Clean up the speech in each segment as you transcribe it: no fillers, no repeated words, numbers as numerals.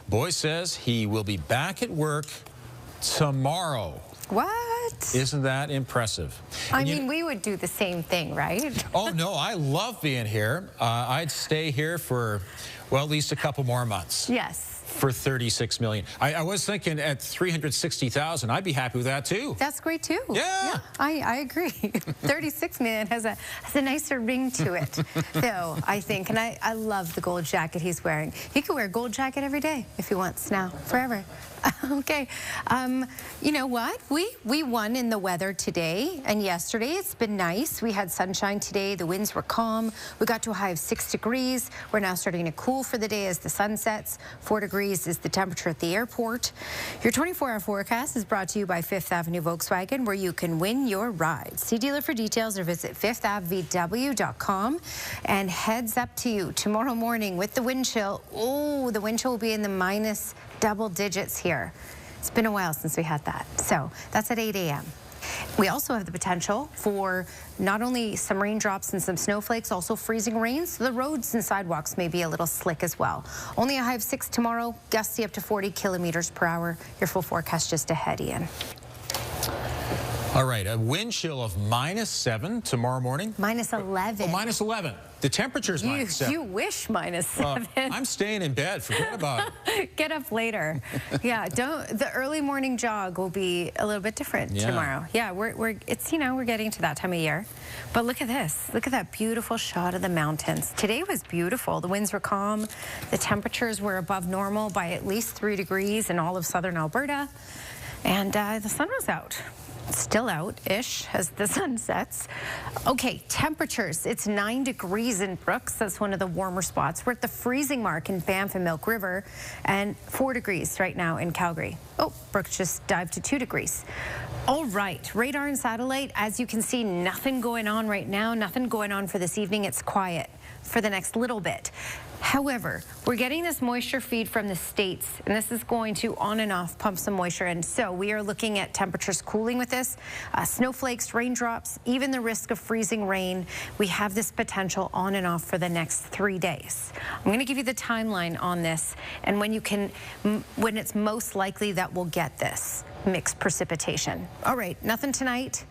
Boy says he will be back at work tomorrow. What? Isn't that impressive? I mean, we would do the same thing, right? Oh, no, I love being here. I'd stay here for, well, at least a couple more months. Yes. For $36 million. I was thinking at $360,000, I'd be happy with that too. That's great too. Yeah. I agree. $36 million has a nicer ring to it, though, I think. And I love the gold jacket he's wearing. He could wear a gold jacket every day if he wants now, forever. Okay. You know what? We won in the weather today and yesterday. It's been nice. We had sunshine today. The winds were calm. We got to a high of 6 degrees. We're now starting to cool for the day as the sun sets. 4 degrees is the temperature at the airport. Your 24-hour forecast is brought to you by Fifth Avenue Volkswagen, where you can win your ride. See dealer for details or visit fifthavvw.com. And heads up to you tomorrow morning with the wind chill. Oh, the wind chill will be in the minus double digits here. It's been a while since we had that. So that's at 8 a.m. We also have the potential for not only some raindrops and some snowflakes, also freezing rain. So the roads and sidewalks may be a little slick as well. Only a high of 6 tomorrow, gusty up to 40 kilometers per hour. Your full forecast just ahead, Ian. All right, a wind chill of -7 tomorrow morning. Minus 11. Oh, minus 11. The temperature's minus 7. You wish minus 7. I'm staying in bed. Forget about it. Get up later. Yeah, the early morning jog will be a little bit different tomorrow. Yeah, we're getting to that time of year. But look at this. Look at that beautiful shot of the mountains. Today was beautiful. The winds were calm. The temperatures were above normal by at least 3 degrees in all of southern Alberta. And the sun was out. Still out-ish as the sun sets. Okay, temperatures. It's 9 degrees in Brooks. That's one of the warmer spots. We're at the freezing mark in Banff and Milk River, and 4 degrees right now in Calgary. Oh, Brooks just dived to 2 degrees. All right, radar and satellite. As you can see, nothing going on right now. Nothing going on for this evening. It's quiet for the next little bit. However, we're getting this moisture feed from the States, and this is going to on and off pump some moisture in. So we are looking at temperatures cooling with this, snowflakes, raindrops, even the risk of freezing rain. We have this potential on and off for the next 3 days. I'm going to give you the timeline on this and when it's most likely that we'll get this mixed precipitation. All right, nothing tonight.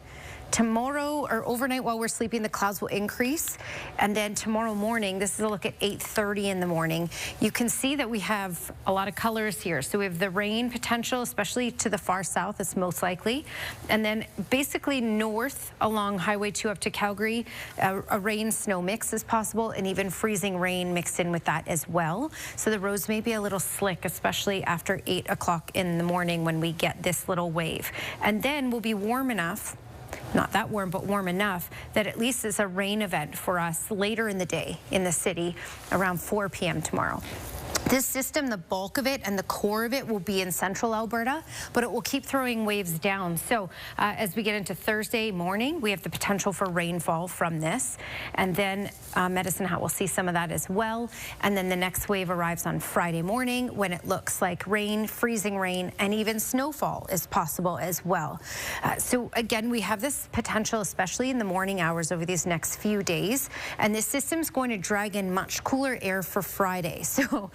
Tomorrow or overnight while we're sleeping, the clouds will increase. And then tomorrow morning, this is a look at 8:30 in the morning. You can see that we have a lot of colors here. So we have the rain potential, especially to the far south, it's most likely. And then basically north along Highway 2 up to Calgary, a rain-snow mix is possible, and even freezing rain mixed in with that as well. So the roads may be a little slick, especially after 8 o'clock in the morning when we get this little wave. And then we'll be warm enough, not that warm, but warm enough that at least it's a rain event for us later in the day in the city around 4 p.m. tomorrow. This system, the bulk of it and the core of it will be in central Alberta, but it will keep throwing waves down. So as we get into Thursday morning, we have the potential for rainfall from this. And then Medicine Hat will see some of that as well. And then the next wave arrives on Friday morning when it looks like rain, freezing rain, and even snowfall is possible as well. So again, we have this potential, especially in the morning hours over these next few days. And this system's going to drag in much cooler air for Friday. So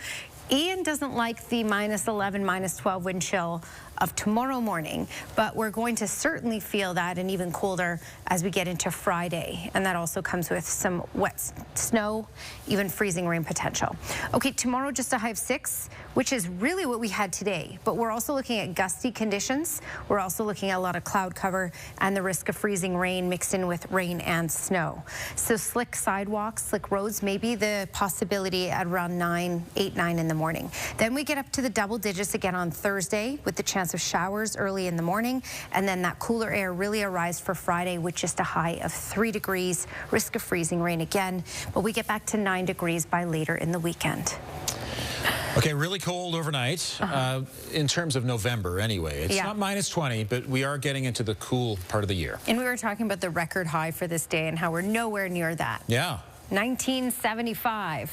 Ian doesn't like the -11, -12 wind chill of tomorrow morning, but we're going to certainly feel that and even colder as we get into Friday. And that also comes with some wet snow, even freezing rain potential. Okay, tomorrow just a high of 6, which is really what we had today. But we're also looking at gusty conditions. We're also looking at a lot of cloud cover and the risk of freezing rain mixed in with rain and snow. So slick sidewalks, slick roads, maybe the possibility at around 8, 9 in the morning. Then we get up to the double digits again on Thursday with the chance of showers early in the morning, and then that cooler air really arrives for Friday with just a high of 3 degrees, risk of freezing rain again, but we get back to 9 degrees by later in the weekend. Okay, really cold overnight in terms of November anyway. It's not -20, but we are getting into the cool part of the year. And we were talking about the record high for this day and how we're nowhere near that. Yeah. 1975,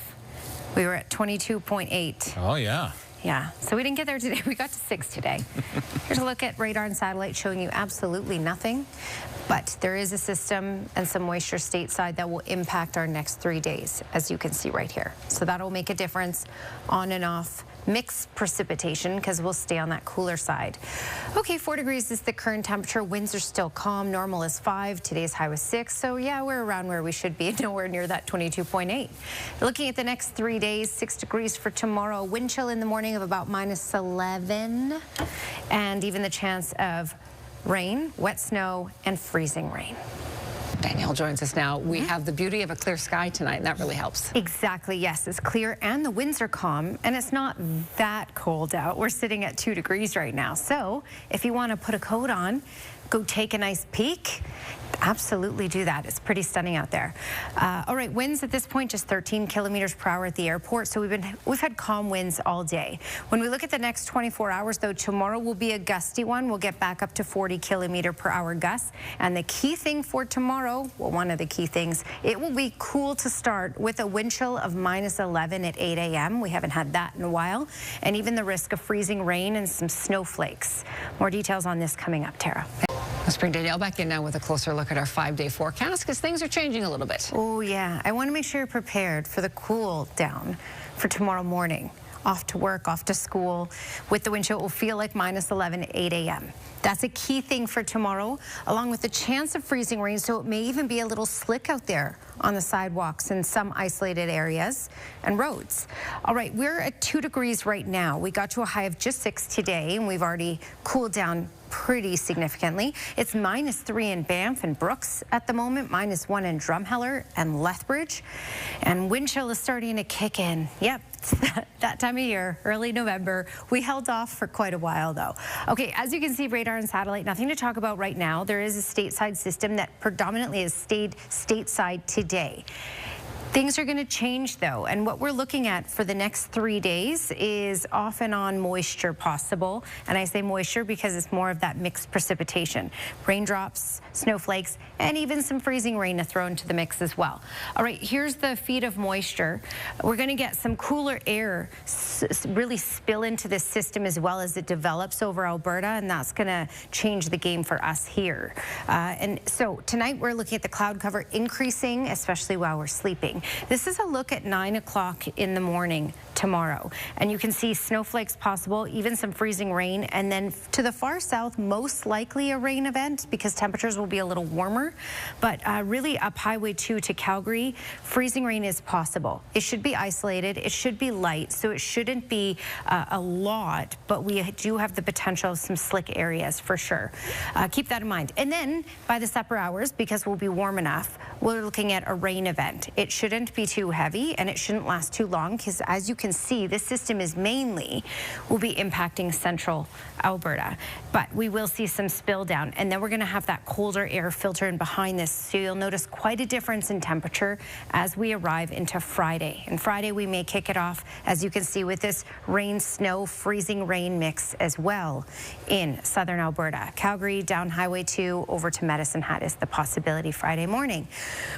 we were at 22.8. Oh, yeah. Yeah, so we didn't get there today. We got to 6 today. Here's a look at radar and satellite showing you absolutely nothing. But there is a system and some moisture stateside that will impact our next 3 days, as you can see right here. So that'll make a difference on and off mixed precipitation because we'll stay on that cooler side. Okay, 4 degrees is the current temperature. Winds are still calm. Normal is 5. Today's high was 6. So yeah, we're around where we should be, nowhere near that 22.8. Looking at the next 3 days, 6 degrees for tomorrow. Wind chill in the morning of about -11, and even the chance of rain, wet snow, and freezing rain. Danielle joins us now. We have the beauty of a clear sky tonight, and that really helps. Exactly, yes. It's clear, and the winds are calm, and it's not that cold out. We're sitting at 2 degrees right now. So if you want to put a coat on, go take a nice peek, absolutely do that. It's pretty stunning out there. All right, winds at this point just 13 kilometers per hour at the airport. So we've had calm winds all day. When we look at the next 24 hours, though, tomorrow will be a gusty one. We'll get back up to 40 kilometer per hour gusts. And the key thing for tomorrow, well, one of the key things, it will be cool to start with a wind chill of -11 at 8 a.m. We haven't had that in a while. And even the risk of freezing rain and some snowflakes. More details on this coming up, Tara. Let's bring Danielle back in now with a closer look at our 5-day forecast because things are changing a little bit. Oh, yeah. I want to make sure you're prepared for the cool down for tomorrow morning. Off to work, off to school. With the wind chill, it will feel like -11 at 8 a.m. That's a key thing for tomorrow, along with the chance of freezing rain, so it may even be a little slick out there on the sidewalks in some isolated areas and roads. All right, we're at 2 degrees right now. We got to a high of just 6 today, and we've already cooled down pretty significantly. It's -3 in Banff and Brooks at the moment, -1 in Drumheller and Lethbridge. And wind chill is starting to kick in. Yep, it's that time of year, early November. We held off for quite a while, though. Okay, as you can see, radar and satellite, nothing to talk about right now. There is a stateside system that predominantly has stayed stateside today. Things are going to change, though, and what we're looking at for the next 3 days is off and on moisture possible. And I say moisture because it's more of that mixed precipitation. Raindrops, snowflakes, and even some freezing rain to throw into the mix as well. All right, here's the feed of moisture. We're going to get some cooler air really spill into this system as well as it develops over Alberta, and that's going to change the game for us here. And so tonight we're looking at the cloud cover increasing, especially while we're sleeping. This is a look at 9 o'clock in the morning tomorrow, and you can see snowflakes possible, even some freezing rain, and then to the far south, most likely a rain event because temperatures will be a little warmer, but really up Highway 2 to Calgary, freezing rain is possible. It should be isolated, it should be light, so it shouldn't be a lot, but we do have the potential of some slick areas for sure. Keep that in mind. And then by the supper hours, because we'll be warm enough, we're looking at a rain event. It shouldn't be too heavy and it shouldn't last too long because, as you can see, this system is mainly will be impacting central Alberta, but we will see some spill down, and then we're going to have that colder air filter in behind this, so you'll notice quite a difference in temperature as we arrive into Friday. And Friday we may kick it off, as you can see, with this rain, snow, freezing rain mix as well in southern Alberta. Calgary down Highway 2 over to Medicine Hat is the possibility Friday morning,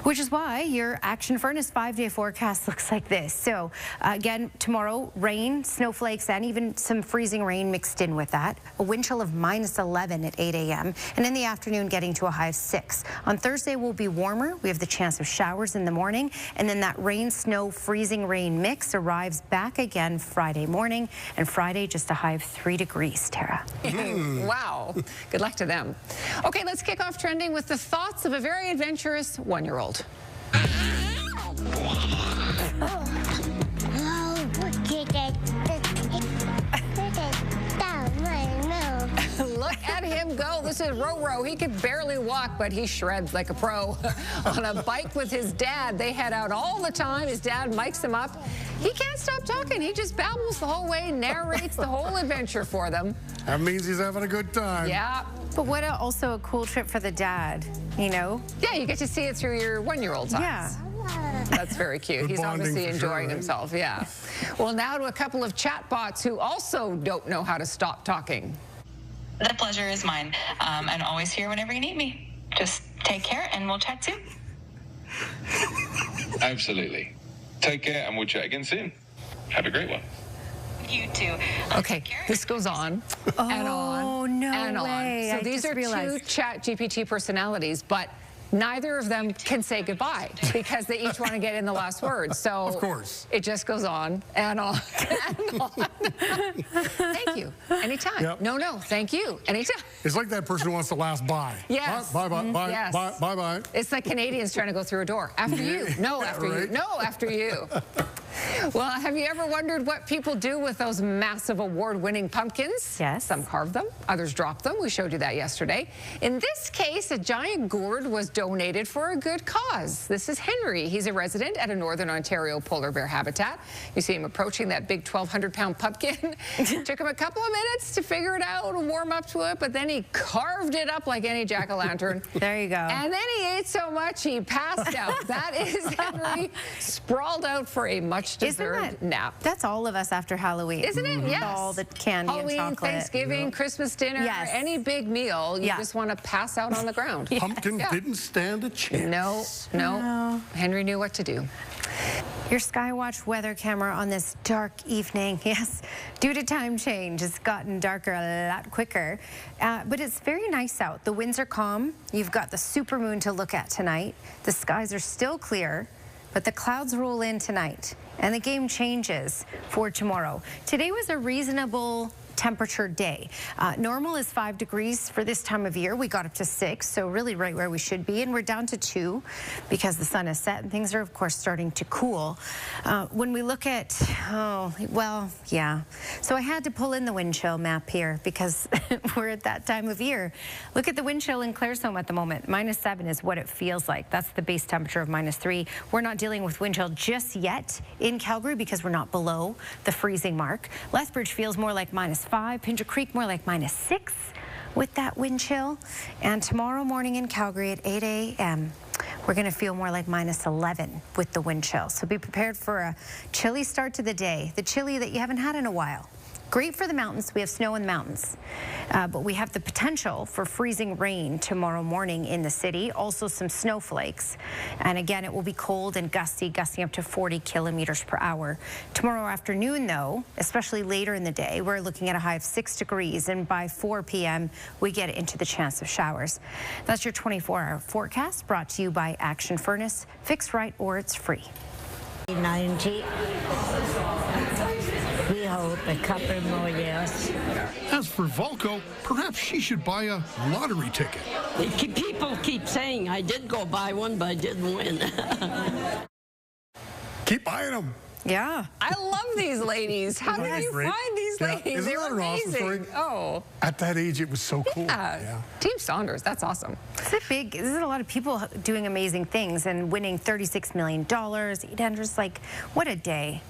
which is why your Action Furnace 5-day forecast looks like this. So again, tomorrow, rain, snowflakes, and even some freezing rain mixed in with that. A wind chill of -11 at 8 a.m. and in the afternoon getting to a high of 6. On Thursday will be warmer. We have the chance of showers in the morning, and then that rain, snow, freezing rain mix arrives back again Friday morning, and Friday just a high of 3 degrees, Tara. Wow. Good luck to them. Okay, let's kick off trending with the thoughts of a very adventurous 1-year-old. Look at him go. This is Roro. He could barely walk, but he shreds like a pro on a bike with his dad. They head out all the time. His dad mics him up. He can't stop talking. He just babbles the whole way, narrates the whole adventure for them. That means he's having a good time. Yeah. But what also a cool trip for the dad, you know? Yeah, you get to see it through your 1-year-old's eyes. Yeah. That's very cute. Good He's obviously for enjoying sure, himself, yeah. Well, now to a couple of chatbots who also don't know how to stop talking. The pleasure is mine. I'm always here whenever you need me. Just take care and we'll chat soon. Absolutely. Take care and we'll chat again soon. Have a great one. You too. Okay, this goes on and on no and on. way. So I these just are realized. two ChatGPT personalities, but neither of them can say goodbye because they each want to get in the last word. So of course, it just goes on and on and on. Thank you. Anytime. Yep. No, thank you. Anytime. It's like that person who wants the last bye. Yes. Bye, bye, bye, Yes. bye, bye, bye. It's like Canadians trying to go through a door. After you. No, after you. No, after you. Well, have you ever wondered what people do with those massive award-winning pumpkins? Yes. Some carve them, others drop them. We showed you that yesterday. In this case, a giant gourd was donated for a good cause. This is Henry. He's a resident at a Northern Ontario polar bear habitat. You see him approaching that big 1,200-pound pumpkin. Took him a couple of minutes to figure it out and warm up to it, but then he carved it up like any jack-o'-lantern. There you go. And then he ate so much he passed out. That is Henry, sprawled out for a much-deserved nap. That's all of us after Halloween. Isn't it? Yes. All the candy Halloween, and chocolate. Thanksgiving, Christmas dinner, Yes. any big meal, you just want to pass out on the ground. Pumpkin didn't stand a chance. No. Henry knew what to do. Your Skywatch weather camera on this dark evening. Yes, due to time change, it's gotten darker a lot quicker. But it's very nice out. The winds are calm. You've got the supermoon to look at tonight. The skies are still clear, but the clouds roll in tonight. And the game changes for tomorrow. Today was a reasonable temperature day. Normal is 5 degrees for this time of year. We got up to 6, so really right where we should be, and we're down to 2 because the sun is set and things are of course starting to cool. When we look at, so I had to pull in the wind chill map here because we're at that time of year. Look at the wind chill in Claresholm at the moment. -7 is what it feels like. That's the base temperature of -3. We're not dealing with wind chill just yet in Calgary because we're not below the freezing mark. Lethbridge feels more like -5, Pincher Creek more like -6 with that wind chill. And tomorrow morning in Calgary at 8 a.m., we're going to feel more like -11 with the wind chill. So be prepared for a chilly start to the day, the chilly that you haven't had in a while. Great for the mountains. We have snow in the mountains. But we have the potential for freezing rain tomorrow morning in the city. Also some snowflakes. And again, it will be cold and gusting up to 40 kilometers per hour. Tomorrow afternoon, though, especially later in the day, we're looking at a high of 6 degrees. And by 4 p.m., we get into the chance of showers. That's your 24-hour forecast brought to you by Action Furnace. Fix right or it's free. 90. We hope a couple more years. As for Volko, perhaps she should buy a lottery ticket. People keep saying I did go buy one, but I didn't win. Keep buying them. Yeah. I love these ladies. How did you find these ladies? Isn't They're that an awesome story? amazing. Oh. At that age, it was so cool. Yeah. Team Saunders, that's awesome. This is a lot of people doing amazing things and winning $36 million. $800, like, what a day.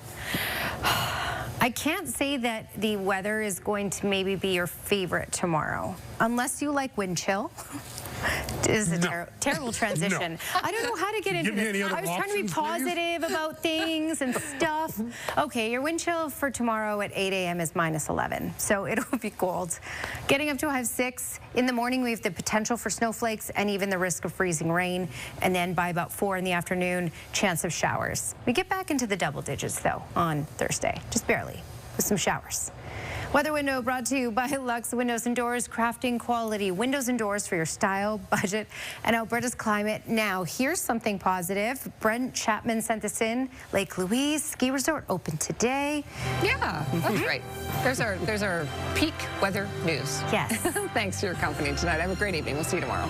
I can't say that the weather is going to maybe be your favorite tomorrow, unless you like wind chill. This is a terrible transition. No. I don't know how to get into this. I was trying to be positive about things and stuff. Okay, your wind chill for tomorrow at 8 a.m. is -11, so it'll be cold. Getting up to a high of 6. In the morning, we have the potential for snowflakes and even the risk of freezing rain. And then by about 4 in the afternoon, chance of showers. We get back into the double digits, though, on Thursday, just barely, with some showers. Weather Window brought to you by Lux Windows and Doors, crafting quality windows and doors for your style, budget, and Alberta's climate. Now, here's something positive. Brent Chapman sent this in. Lake Louise Ski Resort open today. Yeah, that's great. There's our peak weather news. Yes. Thanks for your company tonight. Have a great evening. We'll see you tomorrow.